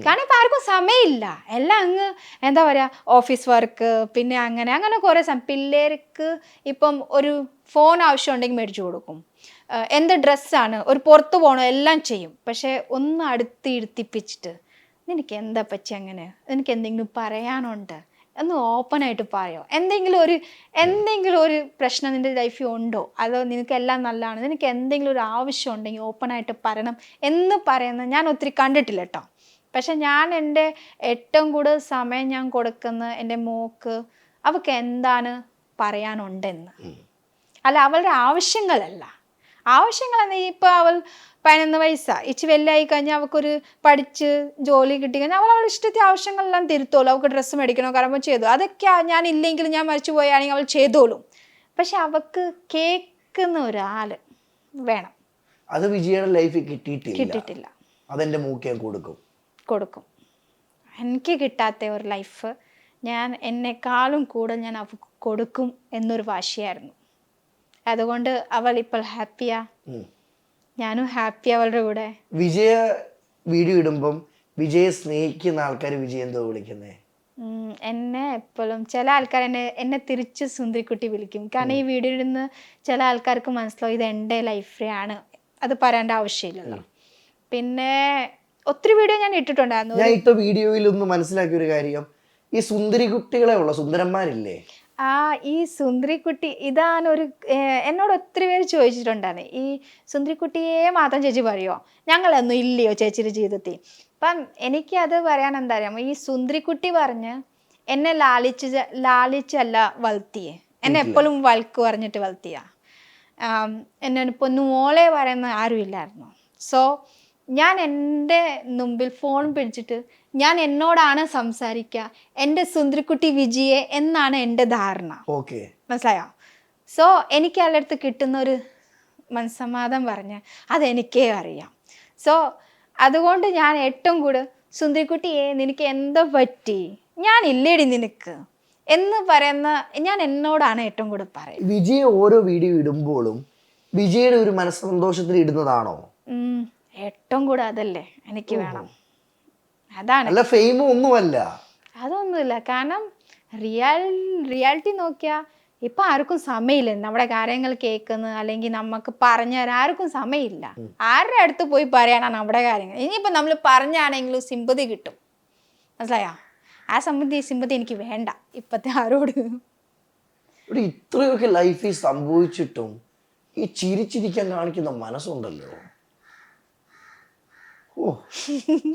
കാരണം ഇപ്പം ആർക്കും സമയമില്ല. എല്ലാം അങ്ങ് എന്താ പറയുക, ഓഫീസ് വർക്ക്, പിന്നെ അങ്ങനെ കുറേ പിള്ളേർക്ക് ഇപ്പം ഒരു ഫോൺ ആവശ്യം ഉണ്ടെങ്കിൽ മേടിച്ചു കൊടുക്കും, എന്ത് ഡ്രസ്സാണ്, ഒരു പുറത്ത് പോകണോ, എല്ലാം ചെയ്യും. പക്ഷെ ഒന്ന് അടുത്ത് ഇരുത്തിപ്പിച്ചിട്ട് നിനക്ക് എന്താ പറ്റി, അങ്ങനെ നിനക്ക് എന്തെങ്കിലും പറയാനുണ്ട് ഒന്ന് ഓപ്പണായിട്ട് പറയോ, എന്തെങ്കിലും ഒരു പ്രശ്നം നിൻ്റെ ലൈഫിൽ ഉണ്ടോ, അതോ നിനക്കെല്ലാം നല്ലതാണ്, നിനക്ക് എന്തെങ്കിലും ഒരു ആവശ്യം ഉണ്ടെങ്കിൽ ഓപ്പണായിട്ട് പറയണം എന്ന് പറയുന്നത് ഞാൻ ഒത്തിരി കണ്ടിട്ടില്ല കേട്ടോ. പക്ഷെ ഞാൻ എൻ്റെ ഏറ്റവും കൂടുതൽ സമയം ഞാൻ കൊടുക്കുന്ന എൻ്റെ മോക്ക് അവൾക്ക് എന്താണ് പറയാനുണ്ടെന്ന്, അല്ല അവളുടെ ആവശ്യങ്ങളല്ല, ആവശ്യങ്ങളെന്ന് ഇപ്പം അവൾ 11 വയസ്സാണ്, ഇച്ചി വലുതായി കഴിഞ്ഞാൽ അവൾക്കൊരു പഠിച്ച് ജോലി കിട്ടി കഴിഞ്ഞാൽ അവൾ ഇഷ്ടത്തെ ആവശ്യങ്ങളെല്ലാം തിരുത്തോളൂ. അവൾക്ക് ഡ്രസ്സ് മേടിക്കണോ കറമ്പോ ചെയ്തു, അതൊക്കെ ഞാൻ ഇല്ലെങ്കിലും ഞാൻ മരിച്ചു പോയാണെങ്കിൽ അവൾ ചെയ്തോളും. പക്ഷെ അവൾക്ക് കേൾക്കുന്ന ഒരാൾ വേണം. അത് വിജയുടെ ലൈഫിൽ കിട്ടിയിട്ടില്ല. അതെന്റെ മൂക്ക് ഞാൻ കൊടുക്കും. എനിക്ക് കിട്ടാത്ത ഒരു ലൈഫ് ഞാൻ എന്നെക്കാളും കൂടുതൽ ഞാൻ അവൾക്ക് കൊടുക്കും എന്നൊരു വാശിയായിരുന്നു. അതുകൊണ്ട് അവൾ ഇപ്പോൾ ഹാപ്പിയാ, ഞാനും ഹാപ്പി അവളുടെ കൂടെ. വിജയ വീഡിയോ ഇടുമ്പം വിജയെ സ്നേഹിക്കുന്ന ആൾക്കാർ വിജയ എന്തോ വിളിക്കുന്നേ? എന്നെ എപ്പോഴും ചില ആൾക്കാർ എന്നെ തിരിച്ച് സുന്ദരിക്കുട്ടി വിളിക്കും. കാരണം ഈ വീഡിയോ ഇടുന്ന ചില ആൾക്കാർക്ക് മനസ്സിലാവും ഇത് എൻ്റെ ലൈഫാണ്, അത് പറയേണ്ട ആവശ്യമില്ലല്ലോ. പിന്നെ ഒത്തിരി വീഡിയോ ഞാൻ ഇട്ടിട്ടുണ്ടായിരുന്നു. ഞാൻ ഇട്ട വീഡിയോയിൽ ഒന്ന് മനസ്സിലാക്കിയ ഒരു കാര്യം, ഈ സുന്ദരി കുട്ടികളെ ഉള്ള സുന്ദരന്മാരില്ലേ, ഈ സുന്ദരിക്കുട്ടി ഇതാണ് ഒരു എന്നോട് ഒത്തിരി പേര് ചോദിച്ചിട്ടുണ്ടായിരുന്നു, ഈ സുന്ദരിക്കുട്ടിയെ മാത്രം ചേച്ചി പറയുമോ, ഞങ്ങളൊന്നും ഇല്ലയോ ചേച്ചിയുടെ ജീവിതത്തിൽ. അപ്പം എനിക്ക് അത് പറയാൻ എന്താ അറിയാമോ, ഈ സുന്ദരിക്കുട്ടി പറഞ്ഞ് എന്നെ ലാളിച്ചല്ല വളർത്തിയേ, എന്നെ എപ്പോഴും വഴക്ക് പറഞ്ഞിട്ട് വളർത്തിയ. എന്നെ പൊന്നു മോളെ പറയുന്ന ആരും ഇല്ലായിരുന്നു. സോ ഞാൻ എൻ്റെ മുമ്പിൽ ഫോൺ പിടിച്ചിട്ട് ഞാൻ എന്നോടാണ് സംസാരിക്കുക, എൻ്റെ സുന്ദരിക്കുട്ടി വിജയെ എന്നാണ് എൻ്റെ ധാരണ. മനസ്സിലായോ? സോ എനിക്ക് അവളുടെ അടുത്ത് കിട്ടുന്ന ഒരു മനസ്സമാധാനം പറഞ്ഞ് അതെനിക്കേ അറിയാം. സോ അതുകൊണ്ട് ഞാൻ ഏറ്റവും കൂടുതൽ സുന്ദരിക്കുട്ടിയെ നിനക്ക് എന്തോ പറ്റി, ഞാൻ ഇല്ലേടി നിനക്ക് എന്ന് പറയുന്ന ഞാൻ എന്നോടാണ് ഏറ്റവും കൂടുതൽ പറയും. വിജയ ഓരോ വീഡിയോ ഇടുമ്പോഴും വിജയുടെ ഒരു മനസ്സന്തോഷത്തിൽ ഇടുന്നതാണോ? ഏറ്റവും കൂടെ അതല്ലേ എനിക്ക് വേണം. അതാണ്, അല്ല ഫെയിമും ഒന്നുമല്ല, അതൊന്നുമില്ല. കാരണം റിയാലിറ്റി നോക്കിയാൽ ഇപ്പം ആർക്കും സമയമില്ല നമ്മുടെ കാര്യങ്ങൾ കേൾക്കുന്ന, അല്ലെങ്കിൽ നമുക്ക് പറഞ്ഞു തരാൻ ആർക്കും സമയമില്ല. ആരുടെ അടുത്ത് പോയി പറയാനാണ് നമ്മുടെ കാര്യങ്ങൾ. ഇനിയിപ്പോൾ നമ്മൾ പറഞ്ഞാണെങ്കിലും സിമ്പതി കിട്ടും. മനസ്സിലായോ? ആ സിമ്പതി എനിക്ക് വേണ്ട ഇപ്പത്തെ ആരോട്. ഇത്രയൊക്കെ ലൈഫിൽ സംഭവിച്ചിട്ടും ഈ ചിരിച്ചിരിക്കാൻ കാണിക്കുന്ന മനസ്സുണ്ടല്ലോ,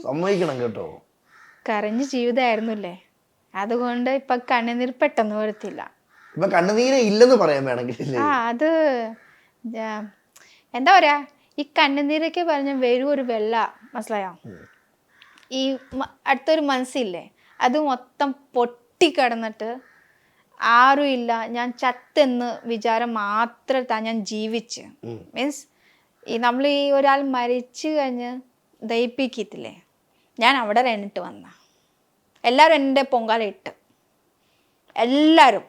സമ്മതിക്കണം കേട്ടോ. കരഞ്ഞ ജീവിതമായിരുന്നില്ലേ, അതുകൊണ്ട് ഇപ്പൊ കണ്ണുനീർ പെട്ടെന്ന് വരത്തില്ല. ഇപ്പൊ കണ്ണുനീരെ ഇല്ലെന്ന് പറയാൻ വേണമെങ്കിൽ അത് എന്താ പറയാ, ഈ കണ്ണുനീരൊക്കെ പറഞ്ഞ വരും ഒരു വെള്ള, മനസ്സിലായോ? ഈ അടുത്തൊരു മനസ്സില്ലേ, അത് മൊത്തം പൊട്ടിക്കിടന്നിട്ട് ആരും ഇല്ല, ഞാൻ ചത്തെന്ന് വിചാരം മാത്രം ഞാൻ ജീവിച്ച്. മീൻസ് നമ്മൾ ഈ ഒരാൾ മരിച്ചു കഴിഞ്ഞ് ദയിപ്പിക്കത്തില്ലേ, ഞാൻ അവിടെ രണ്ടിട്ട് വന്ന എല്ലാവരും എൻ്റെ പൊങ്കാല ഇട്ട്, എല്ലാവരും.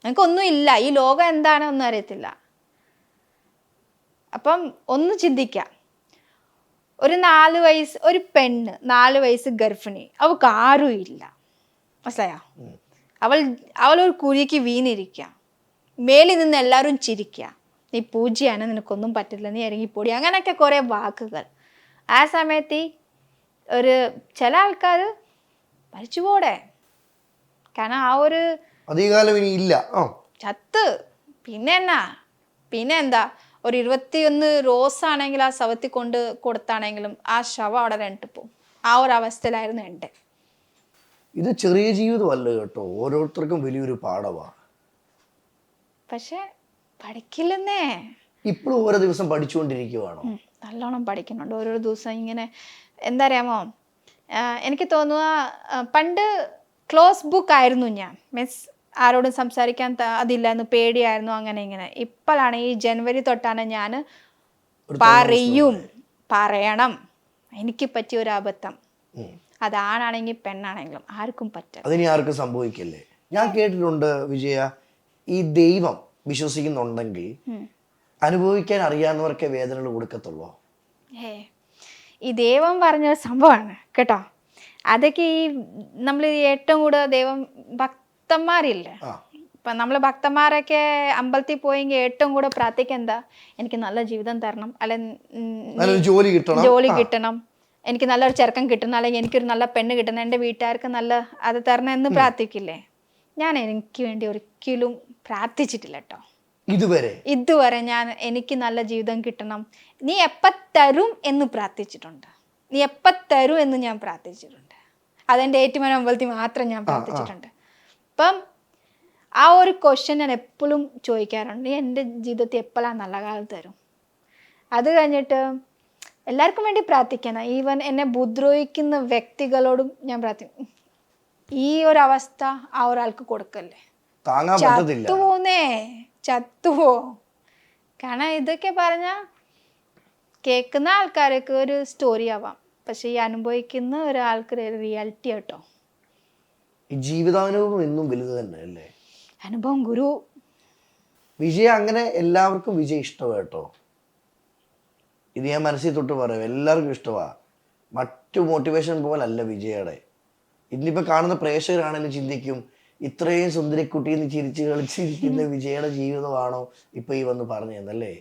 എനിക്കൊന്നും ഇല്ല, ഈ ലോകം എന്താണെന്നൊന്നും അറിയത്തില്ല. അപ്പം ഒന്ന് ചിന്തിക്കാം, ഒരു 4 വയസ്സ് ഒരു പെണ്ണ്, 4 വയസ്സ് ഗർഭിണി, അവൾക്ക് ആരും ഇല്ല. മനസ്സിലായോ? അവളൊരു കുഴിക്ക് വീണിരിക്കുക, മേലിൽ നിന്ന് എല്ലാവരും ചിരിക്കുക, നീ പൂജ്യമാണ്, നിനക്കൊന്നും പറ്റില്ല, നീ ഇറങ്ങിപ്പോടി, അങ്ങനെയൊക്കെ കുറേ വാക്കുകൾ. ആ സമയത്ത് ഒരു ചില ആൾക്കാർ മരിച്ചുപോടെ, കാരണം ആ ഒരു അധികകാലം ഇനി ഇല്ല, ചത്ത്. പിന്നെ എന്താ ഒരു 21 റോസാണെങ്കിൽ ആ ശവത്തിൽ കൊണ്ട് കൊടുത്താണെങ്കിലും ആ ശവം അവിടെ രണ്ടിട്ട് പോകും. ആ ഒരു അവസ്ഥയിലായിരുന്നു എൻ്റെ. ഇത് ചെറിയ ജീവിതമല്ല കേട്ടോ, ഓരോരുത്തർക്കും വലിയൊരു പാഠമാണ്. പക്ഷെ പഠിക്കില്ലെന്നേ, ഇപ്പോഴും ഓരോ ദിവസം പഠിച്ചുകൊണ്ടിരിക്കുവാണോ? നല്ലോണം പഠിക്കുന്നുണ്ട് ഓരോ ദിവസം. ഇങ്ങനെ എന്താ അറിയാമോ, എനിക്ക് തോന്നുക പണ്ട് ക്ലോസ് ബുക്ക് ആയിരുന്നു ഞാൻ. മീൻസ് ആരോടും സംസാരിക്കാൻ അതില്ലായിരുന്നു, പേടിയായിരുന്നു, അങ്ങനെ ഇങ്ങനെ. ഇപ്പോഴാണ് ഈ ജനുവരി തൊട്ടാണ് ഞാൻ പറയണം എനിക്ക് പറ്റിയ ഒരു അബദ്ധം, അതാണാണെങ്കിൽ പെണ്ണാണെങ്കിലും ആർക്കും പറ്റും, അതിനി ആർക്കും സംഭവിക്കല്ലേ. ഞാൻ കേട്ടിട്ടുണ്ട് വിജയ, ഈ ദൈവം വിശ്വസിക്കുന്നുണ്ടെങ്കിൽ അനുഭവിക്കാൻ അറിയാവുന്നവർക്കേ വേദനകൾ കൊടുക്കത്തുള്ളൂ. ഈ ദൈവം പറഞ്ഞൊരു സംഭവമാണ് കേട്ടോ. അതൊക്കെ ഈ നമ്മൾ ഏറ്റവും കൂടുതൽ ദൈവം ഭക്തന്മാരില്ലേ, ഇപ്പം നമ്മൾ ഭക്തന്മാരൊക്കെ അമ്പലത്തിൽ പോയെങ്കിൽ ഏറ്റവും കൂടെ പ്രാർത്ഥിക്കുക എന്താ, എനിക്ക് നല്ല ജീവിതം തരണം, അല്ലെങ്കിൽ ജോലി കിട്ടണം, എനിക്ക് നല്ലൊരു ചെറുക്കൻ കിട്ടണം, അല്ലെങ്കിൽ എനിക്കൊരു നല്ല പെണ്ണ് കിട്ടണം, എൻ്റെ വീട്ടുകാർക്ക് നല്ല അത് തരണം എന്ന് പ്രാർത്ഥിക്കില്ലേ. ഞാൻ എനിക്ക് വേണ്ടി ഒരിക്കലും പ്രാർത്ഥിച്ചിട്ടില്ല കേട്ടോ ഇതുവരെ. ഞാൻ എനിക്ക് നല്ല ജീവിതം കിട്ടണം, നീ എപ്പം തരും എന്ന് പ്രാർത്ഥിച്ചിട്ടുണ്ട്, നീ എപ്പം തരും എന്ന് ഞാൻ പ്രാർത്ഥിച്ചിട്ടുണ്ട്. അതെൻ്റെ ഏറ്റുമാനൂർ അമ്പലത്തിൽ മാത്രം ഞാൻ പ്രാർത്ഥിച്ചിട്ടുണ്ട്. അപ്പം ആ ഒരു ക്വസ്റ്റ്യൻ ഞാൻ എപ്പോഴും ചോദിക്കാറുണ്ട്, എൻ്റെ ജീവിതത്തിൽ എപ്പോഴാണ് നല്ല കാലം തരും, അത് കഴിഞ്ഞിട്ട് എല്ലാവർക്കും വേണ്ടി പ്രാർത്ഥിക്കണം. ഈവൻ എന്നെ ഉപദ്രവിക്കുന്ന വ്യക്തികളോടും ഞാൻ പ്രാർത്ഥിക്കും. ഈ ഒരു അവസ്ഥ ആ ഒരാൾക്ക് കൊടുക്കല്ലേ. താങ്ങാൻ പറ്റത്തില്ല. ചത്തുപോ. കാരണം ഇതൊക്കെ പറഞ്ഞാൽ കേൾക്കുന്ന ആൾക്കാർക്ക് ഒരു സ്റ്റോറി ആവാം, പക്ഷെ ഈ അനുഭവിക്കുന്ന ഒരാൾക്ക് റിയാലിറ്റി കേട്ടോ. ഈ ജീവിതാനുഭവം എന്നും വലുത് തന്നെ അല്ലേ. അനുഭവം ഗുരു. വിജയ് അങ്ങനെ എല്ലാവർക്കും വിജയ് ഇഷ്ടമാണ് കേട്ടോ. ഇത് ഞാൻ മനസ്സിൽ തൊട്ട് പറയാം, എല്ലാവർക്കും ഇഷ്ടമാണ്. മറ്റു മോട്ടിവേഷൻ പോലല്ല വിജയുടെ. ഇന്നിപ്പോൾ കാണുന്ന പ്രേക്ഷകരാണെങ്കിലും ചിന്തിക്കും, ഇത്രയും സുന്ദരിക്കുട്ടിന്ന് ചിരിച്ച് കളിച്ചിരിക്കുന്ന വിജയുടെ ജീവിതമാണോ ഇപ്പൊ ഈ വന്ന് പറഞ്ഞു തന്നല്ലേ.